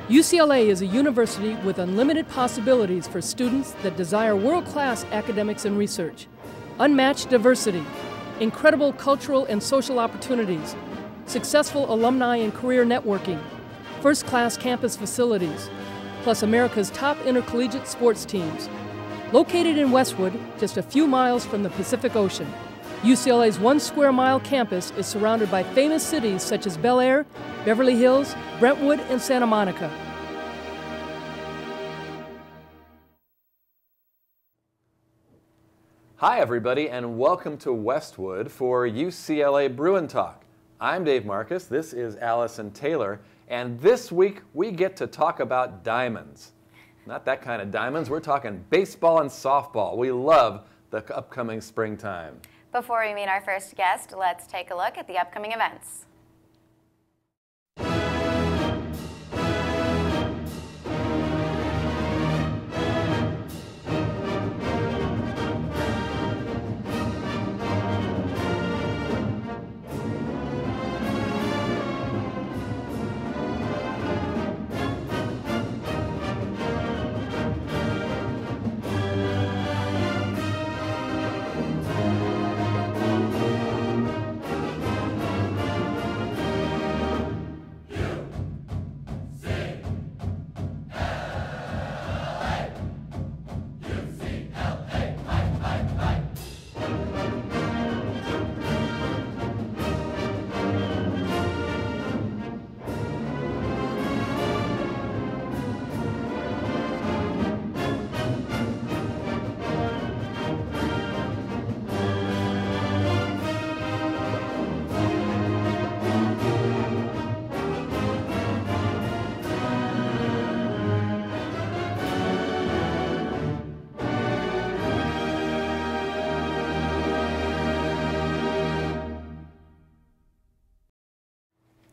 UCLA is a university with unlimited possibilities for students that desire world-class academics and research, unmatched diversity, incredible cultural and social opportunities, successful alumni and career networking, first-class campus facilities, plus America's top intercollegiate sports teams. Located in Westwood, just a few miles from the Pacific Ocean, UCLA's 1 square mile campus is surrounded by famous cities such as Bel Air, Beverly Hills, Brentwood, and Santa Monica. Hi everybody, and welcome to Westwood for UCLA Bruin Talk. I'm Dave Marcus, this is Allison Taylor, and this week we get to talk about diamonds. Not that kind of diamonds, we're talking baseball and softball. We love the upcoming springtime. Before we meet our first guest, let's take a look at the upcoming events.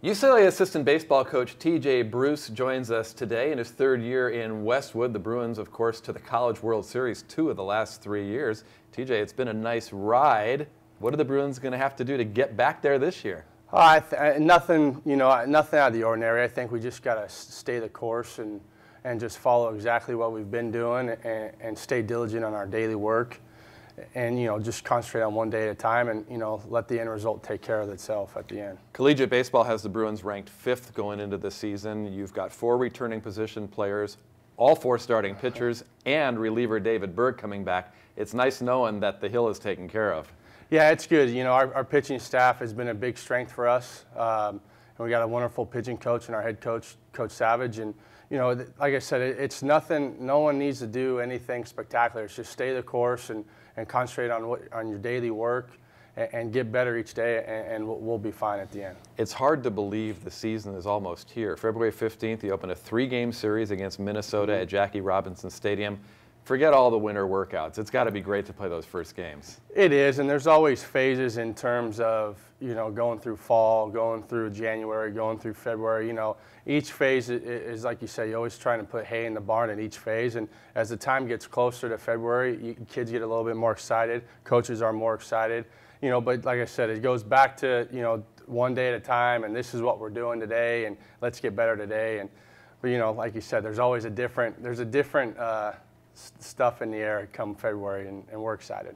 UCLA assistant baseball coach TJ Bruce joins us today in his third year in Westwood. The Bruins, of course, to the College World Series 2 of the last 3 years. TJ, it's been a nice ride. What are the Bruins going to have to do to get back there this year? Nothing, nothing out of the ordinary. I think we just got to stay the course and just follow exactly what we've been doing and stay diligent on our daily work. And, just concentrate on one day at a time and, let the end result take care of itself at the end. Collegiate baseball has the Bruins ranked 5th going into the season. You've got 4 returning position players, all 4 starting pitchers, and reliever David Berg coming back. It's nice knowing that the hill is taken care of. Yeah, it's good. Our pitching staff has been a big strength for us. And we got a wonderful pitching coach and our head coach, Coach Savage. And, like I said, it's nothing, no one needs to do anything spectacular. It's just stay the course and concentrate on your daily work and get better each day, and we'll be fine at the end. It's hard to believe the season is almost here. February 15th, you open a 3-game series against Minnesota at Jackie Robinson Stadium. Forget all the winter workouts. It's got to be great to play those first games. It is, and there's always phases in terms of, going through fall, going through January, going through February. Each phase is like you say, you're always trying to put hay in the barn in each phase. And as the time gets closer to February, kids get a little bit more excited. Coaches are more excited. But like I said, it goes back to, one day at a time, and this is what we're doing today, and let's get better today. But like you said, there's always a different stuff in the air come February, and we're excited.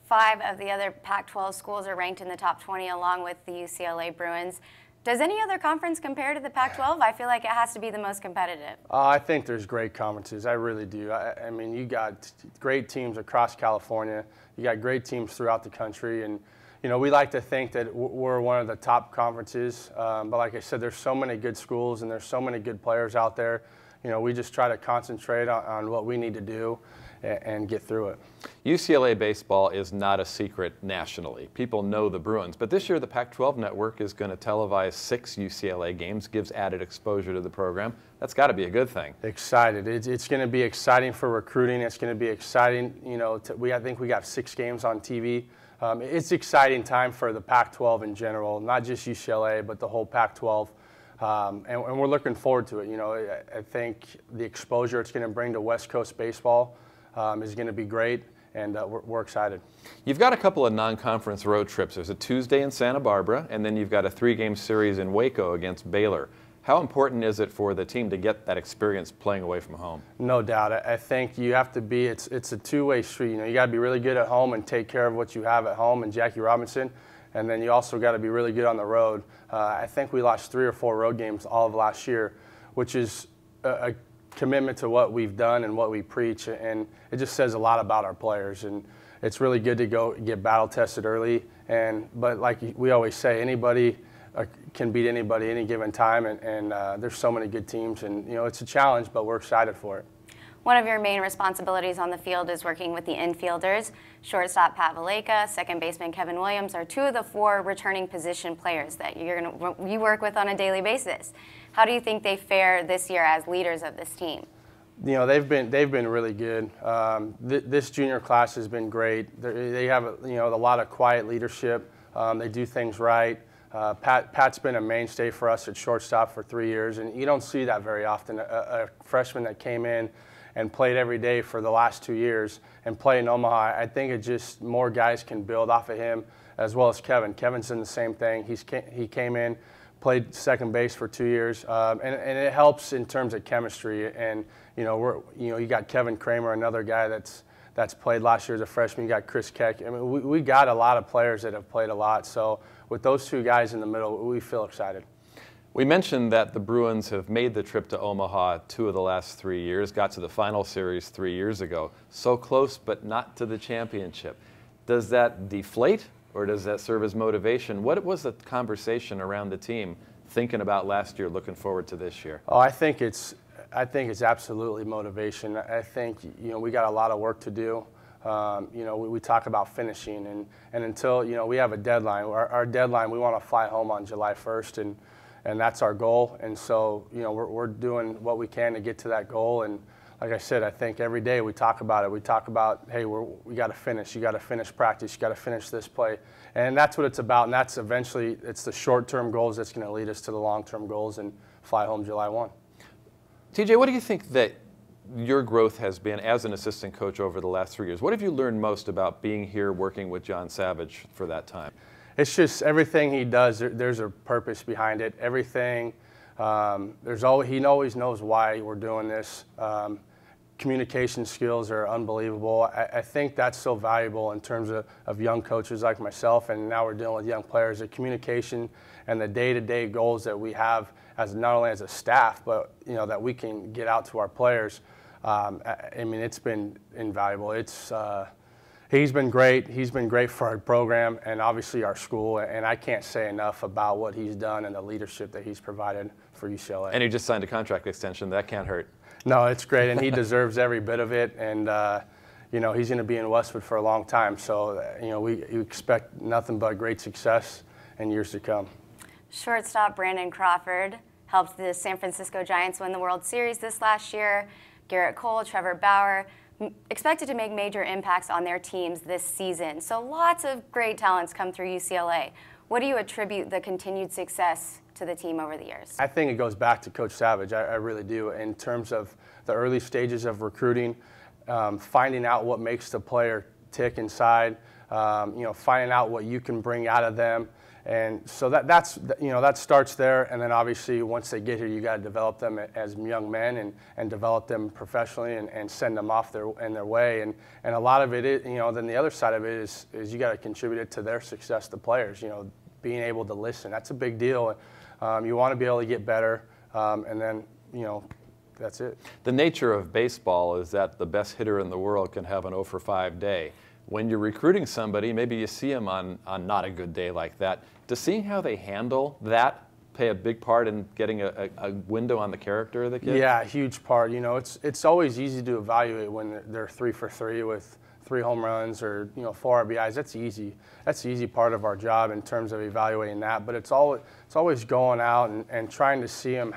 5 of the other Pac-12 schools are ranked in the top 20 along with the UCLA Bruins. Does any other conference compare to the Pac-12? I feel like it has to be the most competitive. I think there's great conferences. I really do. I mean, you got great teams across California. You got great teams throughout the country. And, we like to think that we're one of the top conferences. But like I said, there's so many good schools and there's so many good players out there. We just try to concentrate on what we need to do and get through it. UCLA baseball is not a secret nationally. People know the Bruins, but this year the Pac-12 network is going to televise 6 UCLA games, gives added exposure to the program. That's got to be a good thing. Excited. It's going to be exciting for recruiting. It's going to be exciting. I think we got 6 games on TV. It's exciting time for the Pac-12 in general, not just UCLA, but the whole Pac-12. And we're looking forward to it. I think the exposure it's going to bring to West Coast baseball is going to be great, and we're excited. You've got a couple of non-conference road trips. There's a Tuesday in Santa Barbara, and then you've got a 3-game series in Waco against Baylor. How important is it for the team to get that experience playing away from home? No doubt. I think you have to be, it's a two-way street. You know, you got to be really good at home and take care of what you have at home and Jackie Robinson, and then you also got to be really good on the road. I think we lost 3 or 4 road games all of last year, which is a commitment to what we've done and what we preach, and it just says a lot about our players. And it's really good to go get battle tested early. But like we always say, anybody can beat anybody any given time, and there's so many good teams, and you know, it's a challenge, but we're excited for it. One of your main responsibilities on the field is working with the infielders. Shortstop Pat Valleca, second baseman Kevin Williams are 2 of the 4 returning position players that you work with on a daily basis. How do you think they fare this year as leaders of this team? You know, they've been really good. This junior class has been great. They have a lot of quiet leadership. They do things right. Pat's been a mainstay for us at shortstop for 3 years, and you don't see that very often. A freshman that came in and played every day for the last 2 years and play in Omaha, I think it just more guys can build off of him, as well as Kevin. Kevin's done the same thing. He came in, played second base for 2 years, and it helps in terms of chemistry. And you got Kevin Kramer, another guy that's played last year as a freshman. You got Chris Keck. I mean, we got a lot of players that have played a lot. So with those 2 guys in the middle, we feel excited. We mentioned that the Bruins have made the trip to Omaha 2 of the last 3 years, got to the final series 3 years ago. So close, but not to the championship. Does that deflate, or does that serve as motivation? What was the conversation around the team thinking about last year, looking forward to this year? Oh, I think it's absolutely motivation. I think we got a lot of work to do. We talk about finishing, and until we have a deadline. Our deadline, we want to fly home on July 1st, and that's our goal. And so we're doing what we can to get to that goal. And like I said, I think every day we talk about it. We talk about, hey, we got to finish. You got to finish practice. You got to finish this play, and that's what it's about. And that's eventually it's the short-term goals that's going to lead us to the long-term goals and fly home July 1. TJ, what do you think that your growth has been as an assistant coach over the last 3 years? What have you learned most about being here working with John Savage for that time? It's just everything he does, there's a purpose behind it. Everything, he always knows why we're doing this. Communication skills are unbelievable. I think that's so valuable in terms of young coaches like myself, and now we're dealing with young players. The communication and the day-to-day goals that we have, as not only as a staff, but that we can get out to our players. I mean, it's been invaluable. He's been great. He's been great for our program and obviously our school. And I can't say enough about what he's done and the leadership that he's provided for UCLA. And he just signed a contract extension. That can't hurt. No, it's great, and he deserves every bit of it. And he's going to be in Westwood for a long time. So we expect nothing but great success in years to come. Shortstop Brandon Crawford helped the San Francisco Giants win the World Series this last year. Garrett Cole, Trevor Bauer, expected to make major impacts on their teams this season. So lots of great talents come through UCLA. What do you attribute the continued success to the team over the years? I think it goes back to Coach Savage. I really do. In terms of the early stages of recruiting, finding out what makes the player tick inside, finding out what you can bring out of them. And so that starts there, and then obviously once they get here, you got to develop them as young men and develop them professionally and send them off in their way. And a lot of it is, then the other side of it is you got to contribute it to their success, the players. Being able to listen, that's a big deal. You want to be able to get better, and then that's it. The nature of baseball is that the best hitter in the world can have an 0 for 5 day. When you're recruiting somebody, maybe you see them on not a good day like that. Does seeing how they handle that play a big part in getting a window on the character of the kid? Yeah, a huge part. It's always easy to evaluate when they're 3 for 3 with 3 home runs or 4 RBIs. That's easy. That's the easy part of our job in terms of evaluating that. But it's always going out and trying to see them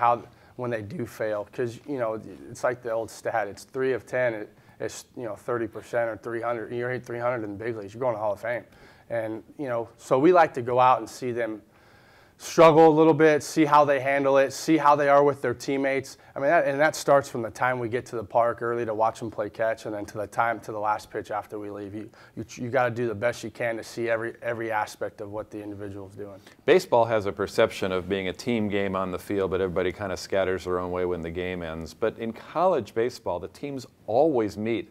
when they do fail, because it's like the old stat. It's 3 of 10. It's 30% or 300. You're hitting 300 in the big leagues. You're going to the Hall of Fame, and so we like to go out and see them struggle a little bit, see how they handle it, see how they are with their teammates. I mean, that starts from the time we get to the park early to watch them play catch, and then to the last pitch after we leave. You got to do the best you can to see every aspect of what the individual's doing. Baseball has a perception of being a team game on the field, but everybody kind of scatters their own way when the game ends. But in college baseball, the teams always meet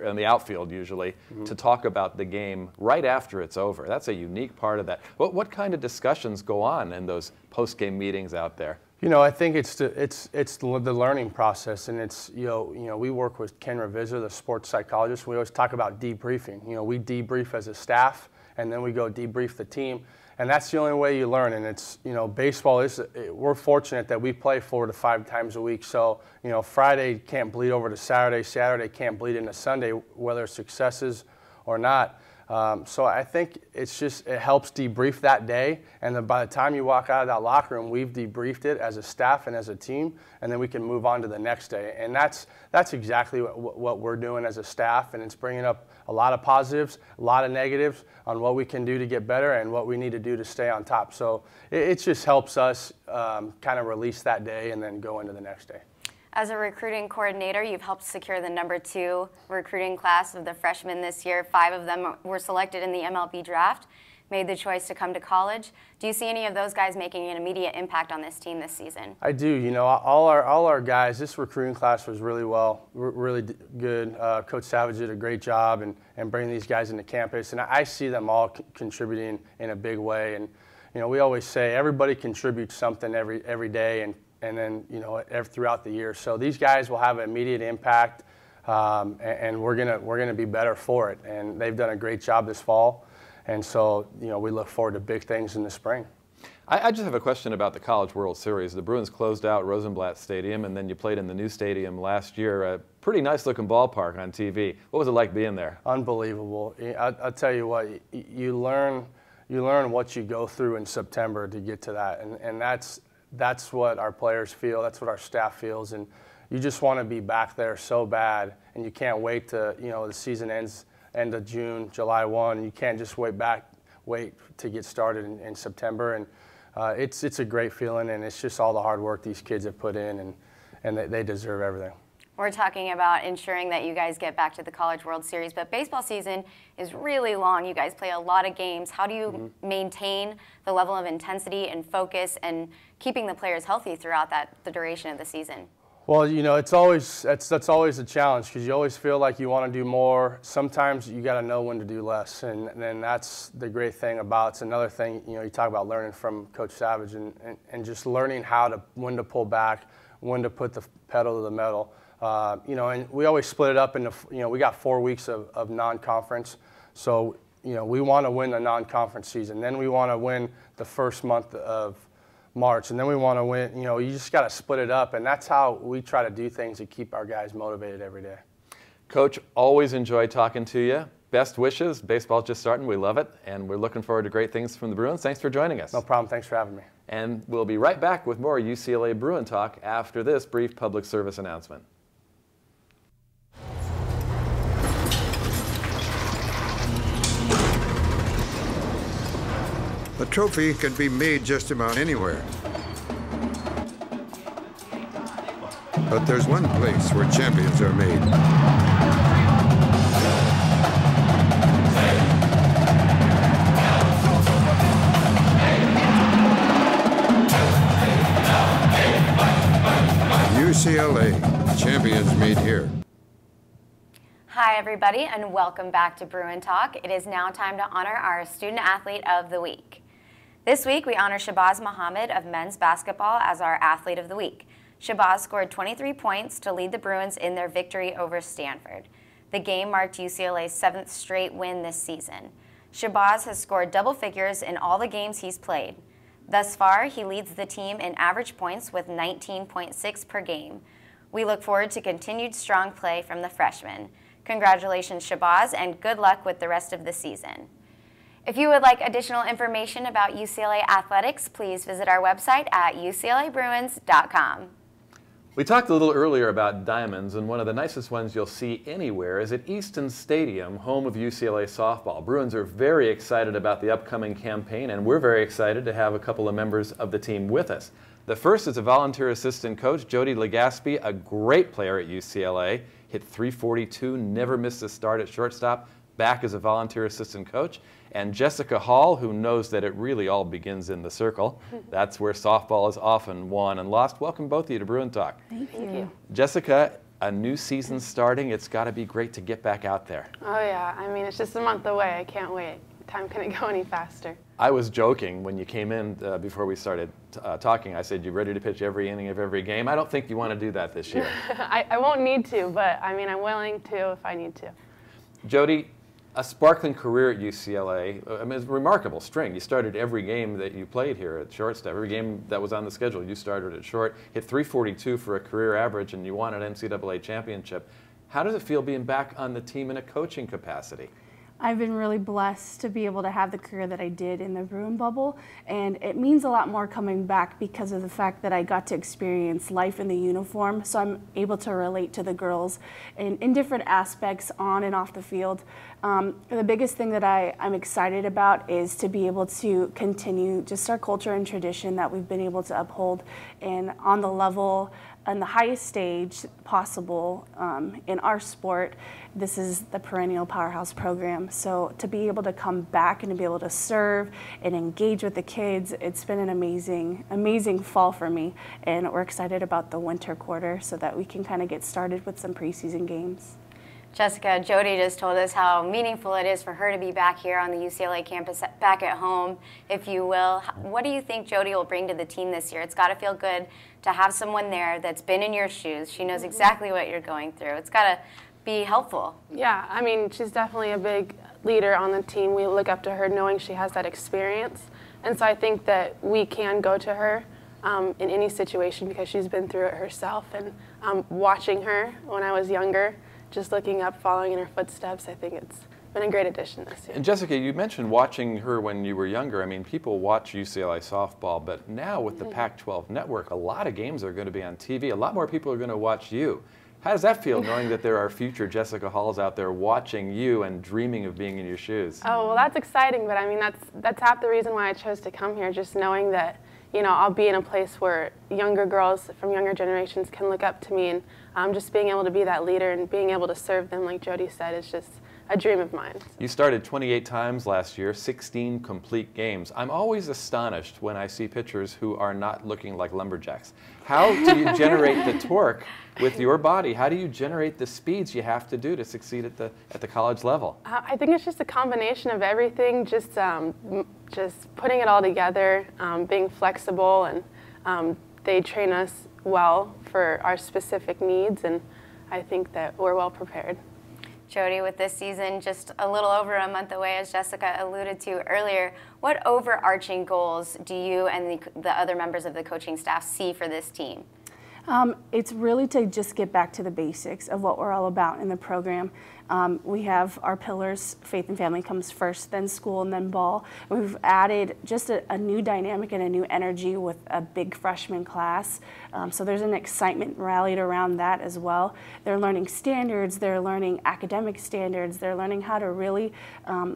in the outfield usually, to talk about the game right after it's over. That's a unique part of that. What kind of discussions go on in those post-game meetings out there? You know, I think it's the learning process, and it's you know we work with Ken Reviser, the sports psychologist. We always talk about debriefing. You know, we debrief as a staff, and then we go debrief the team. And that's the only way you learn. And it's, you know, baseball is, we're fortunate that we play 4 to 5 times a week. So, you know, Friday can't bleed over to Saturday, Saturday can't bleed into Sunday, whether it's successes or not. So I think it helps debrief that day. And then by the time you walk out of that locker room, we've debriefed it as a staff and as a team, and then we can move on to the next day. And that's exactly what we're doing as a staff, and it's bringing up a lot of positives, a lot of negatives on what we can do to get better and what we need to do to stay on top. So it just helps us kind of release that day and then go into the next day. As a recruiting coordinator, you've helped secure the #2 recruiting class of the freshmen this year. 5 of them were selected in the MLB draft, made the choice to come to college. Do you see any of those guys making an immediate impact on this team this season? I do. You know, all our guys, this recruiting class was really good. Coach Savage did a great job and bringing these guys into campus, and I see them all contributing in a big way. And you know, we always say everybody contributes something every day, and then, you know, throughout the year. So these guys will have an immediate impact, and we're gonna be better for it. And they've done a great job this fall, and so, you know, we look forward to big things in the spring. I just have a question about the College World Series. The Bruins closed out Rosenblatt Stadium, and then you played in the new stadium last year. A pretty nice-looking ballpark on TV. What was it like being there? Unbelievable. I'll tell you what, you learn what you go through in September to get to that, and that's what our players feel, that's what our staff feels, and you just want to be back there so bad, and you can't wait to, you know, the season ends end of June, July 1, and you can't just wait to get started in September, and it's a great feeling, and it's just all the hard work these kids have put in, and they deserve everything. We're talking about ensuring that you guys get back to the College World Series, but baseball season is really long. You guys play a lot of games. How do you maintain the level of intensity and focus and keeping the players healthy throughout the duration of the season? Well, you know, that's always a challenge, because you always feel like you want to do more. Sometimes you got to know when to do less, and then that's the great thing about it's another thing. You know, you talk about learning from Coach Savage and just learning when to pull back, when to put the pedal to the metal. You know, and we always split it up into, you know, we got 4 weeks of non-conference. So, you know, we want to win the non-conference season. Then we want to win the first month of March. And then we want to win, you know, you just got to split it up. And that's how we try to do things to keep our guys motivated every day. Coach, always enjoy talking to you. Best wishes. Baseball's just starting. We love it. And we're looking forward to great things from the Bruins. Thanks for joining us. No problem. Thanks for having me. And we'll be right back with more UCLA Bruin Talk after this brief public service announcement. A trophy can be made just about anywhere. But there's one place where champions are made. UCLA, champions made here. Hi, everybody, and welcome back to Bruin Talk. It is now time to honor our Student Athlete of the Week. This week, we honor Shabazz Muhammad of men's basketball as our Athlete of the Week. Shabazz scored 23 points to lead the Bruins in their victory over Stanford. The game marked UCLA's 7th straight win this season. Shabazz has scored double figures in all the games he's played. Thus far, he leads the team in average points with 19.6 per game. We look forward to continued strong play from the freshman. Congratulations, Shabazz, and good luck with the rest of the season. If you would like additional information about UCLA athletics, please visit our website at uclabruins.com. We talked a little earlier about diamonds, and one of the nicest ones you'll see anywhere is at Easton Stadium, home of UCLA softball. Bruins are very excited about the upcoming campaign, and we're very excited to have a couple of members of the team with us. The first is a volunteer assistant coach, Jodie Legaspi, a great player at UCLA, hit .342, never missed a start at shortstop, back as a volunteer assistant coach. And Jessica Hall, who knows that it really all begins in the circle. That's where softball is often won and lost. Welcome both of you to Bruin Talk. Thank you. Jessica, a new season starting. It's got to be great to get back out there. Oh yeah, I mean, it's just a month away. I can't wait. Time couldn't go any faster. I was joking when you came in before we started talking. I said, you ready to pitch every inning of every game? I don't think you want to do that this year. I won't need to, but I mean, I'm willing to if I need to. Jodie, a sparkling career at UCLA. I mean, it's a remarkable string. You started every game that you played here at shortstop. Every game that was on the schedule, you started at short, hit .342 for a career average, and you won an NCAA championship. How does it feel being back on the team in a coaching capacity? I've been really blessed to be able to have the career that I did in the Bruin bubble, and it means a lot more coming back because of the fact that I got to experience life in the uniform, so I'm able to relate to the girls in different aspects on and off the field. The biggest thing that I'm excited about is to be able to continue just our culture and tradition that we've been able to uphold and on the level on the highest stage possible in our sport. This is the perennial powerhouse program. So to be able to come back and to be able to serve and engage with the kids, it's been an amazing, amazing fall for me. And we're excited about the winter quarter so that we can kind of get started with some preseason games. Jessica, Jodie just told us how meaningful it is for her to be back here on the UCLA campus, back at home, if you will. What do you think Jodie will bring to the team this year? It's got to feel good to have someone there that's been in your shoes. She knows exactly what you're going through. It's got to be helpful. Yeah, I mean, she's definitely a big leader on the team. We look up to her knowing she has that experience. And so I think that we can go to her in any situation because she's been through it herself. And watching her when I was younger, just looking up, following in her footsteps, I think it's been a great addition this year. And Jessica, you mentioned watching her when you were younger. I mean, people watch UCLA softball, but now with the Pac-12 network, a lot of games are going to be on TV. A lot more people are going to watch you. How does that feel, knowing that there are future Jessica Halls out there watching you and dreaming of being in your shoes? Oh, well, that's exciting, but I mean, that's half the reason why I chose to come here, just knowing that, you know, I'll be in a place where younger girls from younger generations can look up to me, and just being able to be that leader and being able to serve them, like Jodie said, is just a dream of mine. So. You started 28 times last year, 16 complete games. I'm always astonished when I see pitchers who are not looking like lumberjacks. How do you generate the torque with your body? How do you generate the speeds you have to do to succeed at the college level? I think it's just a combination of everything, just putting it all together, being flexible, and they train us well for our specific needs, and I think that we're well prepared. Jodie, with this season just a little over a month away, as Jessica alluded to earlier, what overarching goals do you and the other members of the coaching staff see for this team? It's really to just get back to the basics of what we're all about in the program. We have our pillars, faith and family comes first, then school, and then ball. We've added just a new dynamic and a new energy with a big freshman class. So there's an excitement rallied around that as well. They're learning standards, they're learning academic standards, they're learning how to really,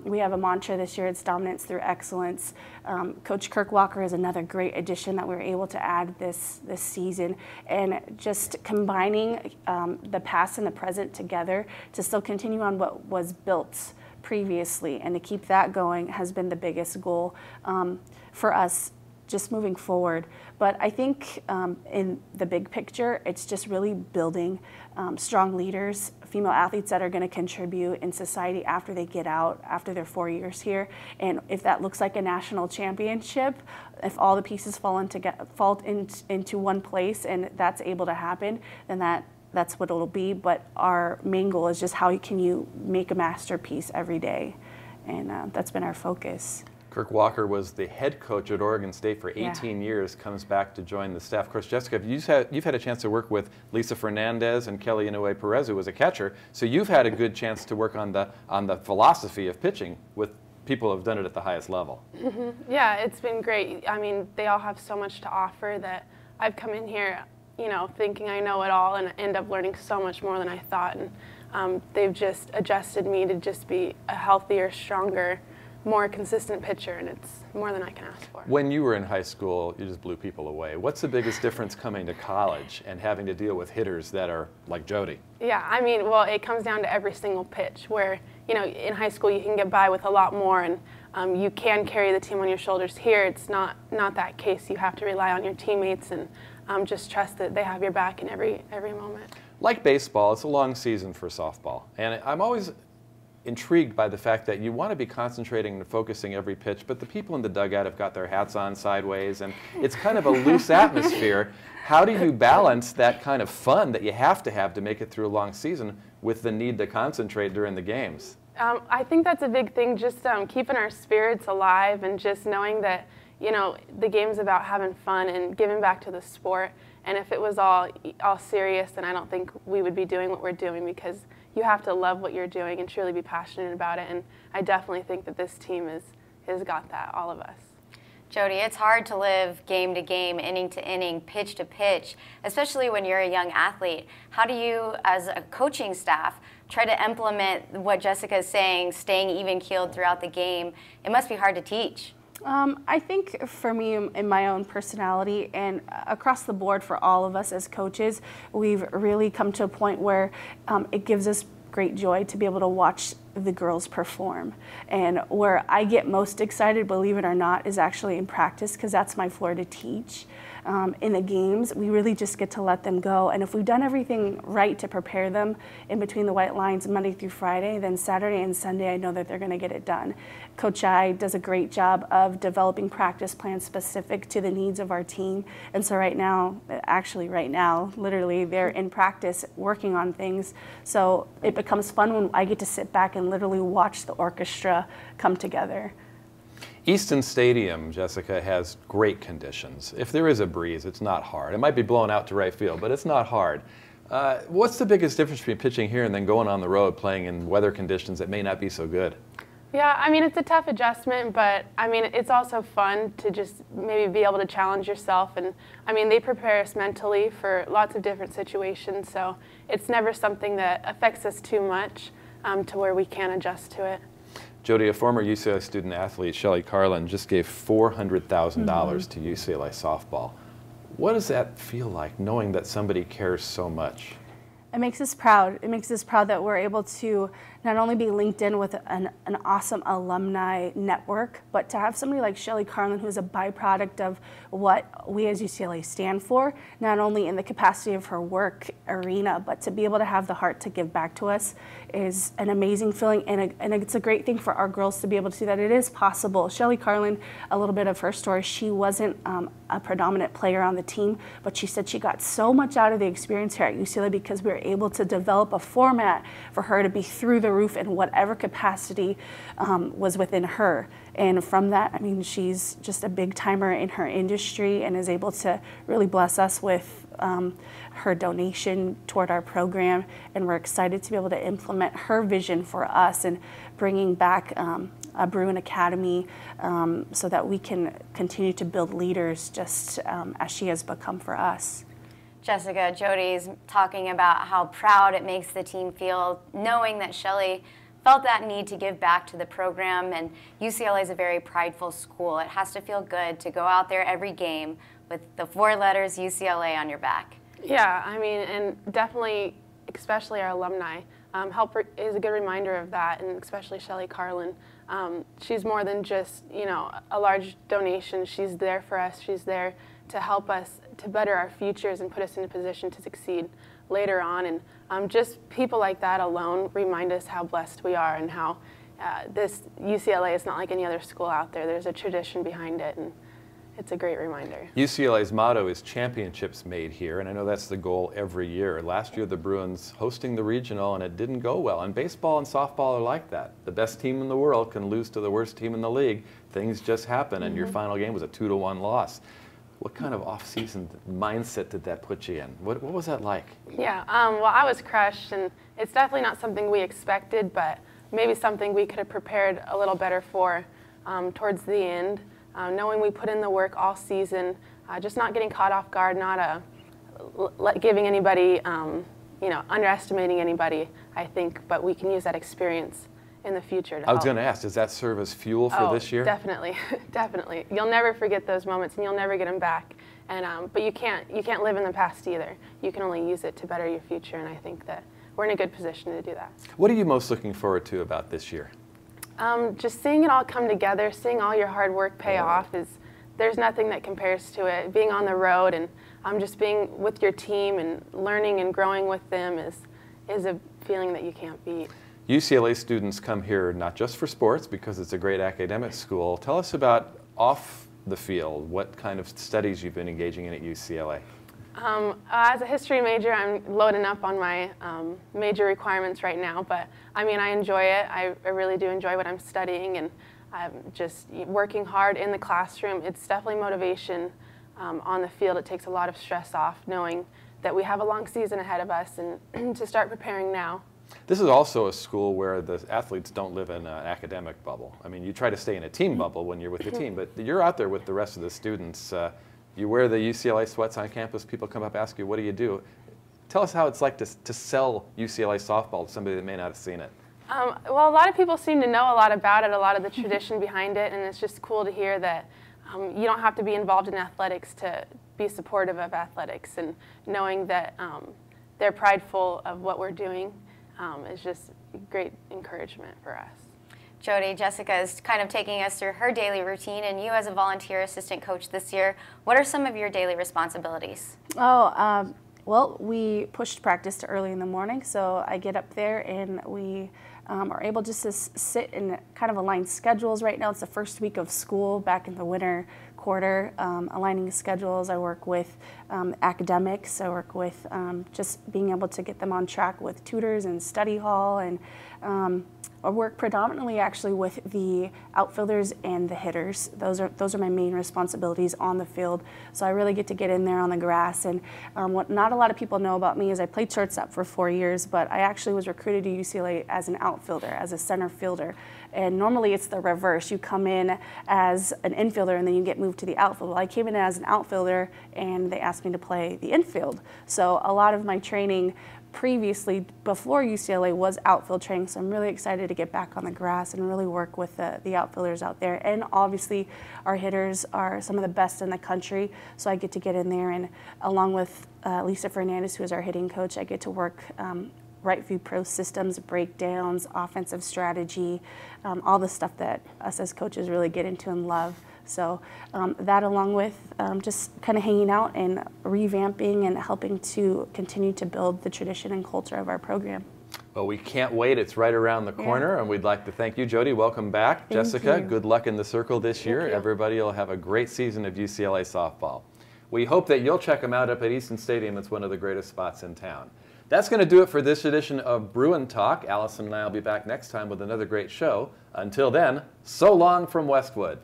we have a mantra this year, it's dominance through excellence. Coach Kirk Walker is another great addition that we were able to add this season. And just combining the past and the present together to still continue on what was built previously, and to keep that going has been the biggest goal for us just moving forward. But I think in the big picture, it's just really building strong leaders, female athletes that are going to contribute in society after they get out, after their 4 years here. And if that looks like a national championship, if all the pieces fall into one place and that's able to happen, then that's what it'll be. But our main goal is just how can you make a masterpiece every day, and that's been our focus. Kirk Walker was the head coach at Oregon State for 18 years, comes back to join the staff. Of course, Jessica, you've had a chance to work with Lisa Fernandez and Kelly Inoue Perez, who was a catcher, so you've had a good chance to work on the philosophy of pitching with people who have done it at the highest level. Yeah, it's been great. I mean, they all have so much to offer that I've come in here you know, thinking I know it all, and end up learning so much more than I thought. And they've just adjusted me to just be a healthier, stronger, more consistent pitcher, and it's more than I can ask for. When you were in high school, you just blew people away. What's the biggest difference coming to college and having to deal with hitters that are like Jodie? Yeah, I mean, well, it comes down to every single pitch, where, you know, in high school you can get by with a lot more, and you can carry the team on your shoulders. Here, it's not that case. You have to rely on your teammates and just trust that they have your back in every moment. Like baseball, it's a long season for softball, and I'm always intrigued by the fact that you want to be concentrating and focusing every pitch, but the people in the dugout have got their hats on sideways, and it's kind of a loose atmosphere. How do you balance that kind of fun that you have to make it through a long season with the need to concentrate during the games? I think that's a big thing, just keeping our spirits alive and just knowing that, you know, the game's about having fun and giving back to the sport. And if it was all serious, then I don't think we would be doing what we're doing, because you have to love what you're doing and truly be passionate about it. And I definitely think that this team has got that, all of us. Jodie, it's hard to live game to game, inning to inning, pitch to pitch, especially when you're a young athlete. How do you, as a coaching staff, try to implement what Jessica is saying, staying even-keeled throughout the game? It must be hard to teach. I think for me, in my own personality and across the board for all of us as coaches, we've really come to a point where it gives us great joy to be able to watch the girls perform. And where I get most excited, believe it or not, is actually in practice, because that's my floor to teach. In the games, we really just get to let them go. And if we've done everything right to prepare them in between the white lines Monday through Friday, then Saturday and Sunday I know that they're going to get it done. Coach I does a great job of developing practice plans specific to the needs of our team. And so right now, literally, they're in practice working on things. So it becomes fun when I get to sit back and literally watch the orchestra come together. Easton Stadium, Jessica, has great conditions. If there is a breeze, it's not hard. It might be blowing out to right field, but it's not hard. What's the biggest difference between pitching here and then going on the road playing in weather conditions that may not be so good? Yeah, I mean, it's a tough adjustment, but I mean, it's also fun to just maybe be able to challenge yourself. And I mean, they prepare us mentally for lots of different situations, so it's never something that affects us too much to where we can't adjust to it. Jodie, a former UCLA student athlete, Shelly Carlin, just gave $400,000 to UCLA softball. What does that feel like, knowing that somebody cares so much? It makes us proud. It makes us proud that we're able to not only be linked in with an awesome alumni network, but to have somebody like Shelly Carlin, who's a byproduct of what we as UCLA stand for, not only in the capacity of her work arena, but to be able to have the heart to give back to us is an amazing feeling, and it's a great thing for our girls to be able to see that it is possible. Shelly Carlin, a little bit of her story, she wasn't a predominant player on the team, but she said she got so much out of the experience here at UCLA because we were able to develop a format for her to be through the roof in whatever capacity was within her. And from that, I mean, she's just a big timer in her industry and is able to really bless us with her donation toward our program. And we're excited to be able to implement her vision for us and bringing back a Bruin Academy so that we can continue to build leaders just as she has become for us. Jessica, Jodie's talking about how proud it makes the team feel, knowing that Shelly felt that need to give back to the program, and UCLA is a very prideful school. It has to feel good to go out there every game with the 4 letters UCLA on your back. Yeah, I mean, and definitely, especially our alumni, is a good reminder of that, and especially Shelly Carlin. She's more than just, you know, a large donation. She's there for us. She's there to help us to better our futures and put us in a position to succeed later on. And just people like that alone remind us how blessed we are and how this UCLA is not like any other school out there. There's a tradition behind it, and it's a great reminder. UCLA's motto is championships made here, and I know that's the goal every year. Last year the Bruins hosting the regional, and it didn't go well. And baseball and softball are like that. The best team in the world can lose to the worst team in the league. Things just happen, and your final game was a 2-1 loss. What kind of off-season mindset did that put you in? What was that like? Yeah, well, I was crushed, and it's definitely not something we expected, but maybe something we could have prepared a little better for towards the end. Knowing we put in the work all season, just not getting caught off guard, not giving anybody, underestimating anybody, I think, but we can use that experience in the future to I was going to ask, does that serve as fuel for this year? Definitely, definitely. You'll never forget those moments, and you'll never get them back. And but you can't live in the past either. You can only use it to better your future, and I think that we're in a good position to do that. What are you most looking forward to about this year? Just seeing it all come together, seeing all your hard work pay off there's nothing that compares to it. Being on the road and just being with your team and learning and growing with them is a feeling that you can't beat. UCLA students come here not just for sports, because it's a great academic school. Tell us about off the field, what kind of studies you've been engaging in at UCLA. As a history major, I'm loading up on my major requirements right now, but I mean, I enjoy it. I really do enjoy what I'm studying, and I'm just working hard in the classroom. It's definitely motivation on the field. It takes a lot of stress off, knowing that we have a long season ahead of us, and to start preparing now. This is also a school where the athletes don't live in an academic bubble. I mean, you try to stay in a team bubble when you're with the team, but you're out there with the rest of the students. You wear the UCLA sweats on campus, people come up and ask you, what do you do? Tell us how it's like to sell UCLA softball to somebody that may not have seen it. Well, a lot of people seem to know a lot about it, a lot of the tradition behind it, and it's just cool to hear that you don't have to be involved in athletics to be supportive of athletics, and knowing that they're prideful of what we're doing is just great encouragement for us. Jodie, Jessica is kind of taking us through her daily routine, and you as a volunteer assistant coach this year, what are some of your daily responsibilities? Well, we pushed practice to early in the morning, so I get up there and we are able just to sit and kind of align schedules. Right now it's the first week of school back in the winter quarter, aligning schedules. I work with academics. I work with just being able to get them on track with tutors and study hall, and I work predominantly actually with the outfielders and the hitters. Those are my main responsibilities on the field. So I really get to get in there on the grass. And what not a lot of people know about me is I played shortstop for 4 years, but I actually was recruited to UCLA as an outfielder, as a center fielder. And normally it's the reverse. You come in as an infielder and then you get moved to the outfield. Well, I came in as an outfielder and they asked me to play the infield. So a lot of my training previously, before UCLA, was outfield training, so I'm really excited to get back on the grass and really work with the outfielders out there. And obviously our hitters are some of the best in the country, so I get to get in there, and along with Lisa Fernandez, who is our hitting coach, I get to work right view pro systems, breakdowns, offensive strategy, all the stuff that us as coaches really get into and love. So that, along with just kind of hanging out and revamping and helping to continue to build the tradition and culture of our program. Well, we can't wait. It's right around the corner, and we'd like to thank you, Jodie. Welcome back. Thank Jessica, you. good luck in the circle this year. Everybody will have a great season of UCLA softball. We hope that you'll check them out up at Easton Stadium. It's one of the greatest spots in town. That's going to do it for this edition of Bruin Talk. Allison and I will be back next time with another great show. Until then, so long from Westwood.